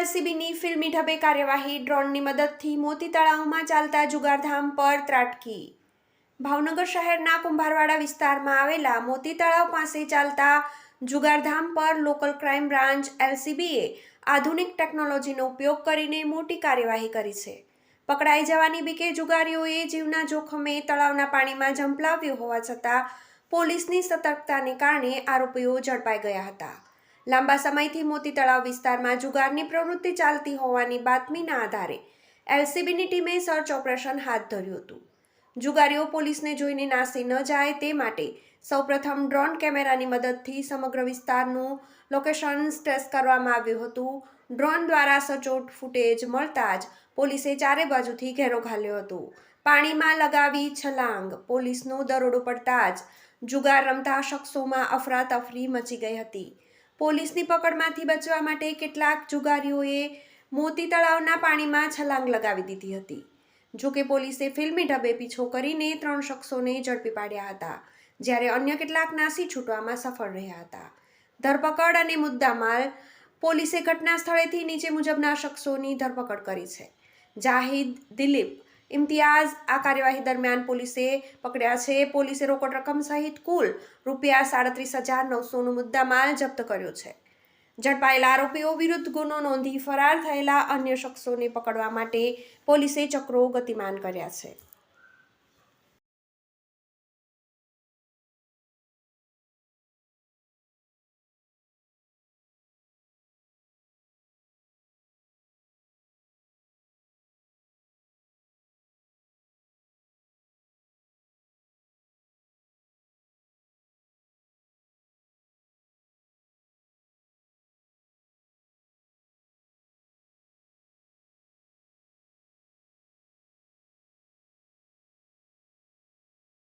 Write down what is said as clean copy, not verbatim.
એલસીબીની ફિલ્મી ઢબે કાર્યવાહી ડ્રોનની મદદથી મોતી તળાવમાં ચાલતા જુગારધામ પર ત્રાટકી। ભાવનગર શહેરના કુંભારવાડા વિસ્તારમાં આવેલા મોતી તળાવ પાસે ચાલતા જુગારધામ પર લોકલ ક્રાઇમ બ્રાન્ચ એલસીબીએ આધુનિક ટેકનોલોજીનો ઉપયોગ કરીને મોટી કાર્યવાહી કરી છે। પકડાઈ જવાની બીકે જુગારીઓએ જીવના જોખમે તળાવના પાણીમાં ઝંપલાવ્યું હોવા છતાં પોલીસની સતર્કતાને કારણે આરોપીઓ ઝડપાઈ ગયા હતા। લાંબા સમયથી મોતી તળાવ વિસ્તારમાં જુગારની પ્રવૃત્તિ ચાલતી હોવાની બાતમીના આધારે એલસીબીની ટીમે સર્ચ ઓપરેશન હાથ ધર્યું હતું। જુગારીઓ પોલીસને જોઈને નાસી ન જાય તે માટે સૌપ્રથમ ડ્રોન કેમેરાની મદદથી સમગ્ર વિસ્તારનું લોકેશન ટ્રેસ કરવામાં આવ્યું હતું। ડ્રોન દ્વારા સચોટ ફૂટેજ મળતા જ પોલીસે ચારે બાજુથી ઘેરો ઘાલ્યો હતો। પાણીમાં લગાવી છલાંગ। પોલીસનો દરોડો પડતા જ જુગાર રમતા શખ્સોમાં અફરાતફરી મચી ગઈ હતી। પોલીસની પકડમાંથી બચવા માટે કેટલાક જુગારીઓએ મોતી તળાવના પાણીમાં છલાંગ લગાવી દીધી હતી। જોકે પોલીસે ફિલ્મી ઢબે પીછો કરીને 3 શખ્સોને ઝડપી પાડ્યા હતા, જ્યારે અન્ય કેટલાક નાસી છૂટવામાં સફળ રહ્યા હતા। ધરપકડ અને મુદ્દામાલ। પોલીસે ઘટના સ્થળેથી નીચે મુજબના શખ્સોની ધરપકડ કરી છે। જાહિદ, દિલીપ, ઇમ્તિયાઝ। આ કાર્યવાહી દરમિયાન પોલીસે પકડ્યા છે। પોલીસે રોકડ રકમ સહિત કુલ ₹37,900નો મુદ્દામાલ જપ્ત કર્યો છે। ઝડપાયેલા આરોપીઓ વિરુદ્ધ ગુનો નોંધી ફરાર થયેલા અન્ય શખ્સોને પકડવા માટે પોલીસે ચક્રો ગતિમાન કર્યા છે।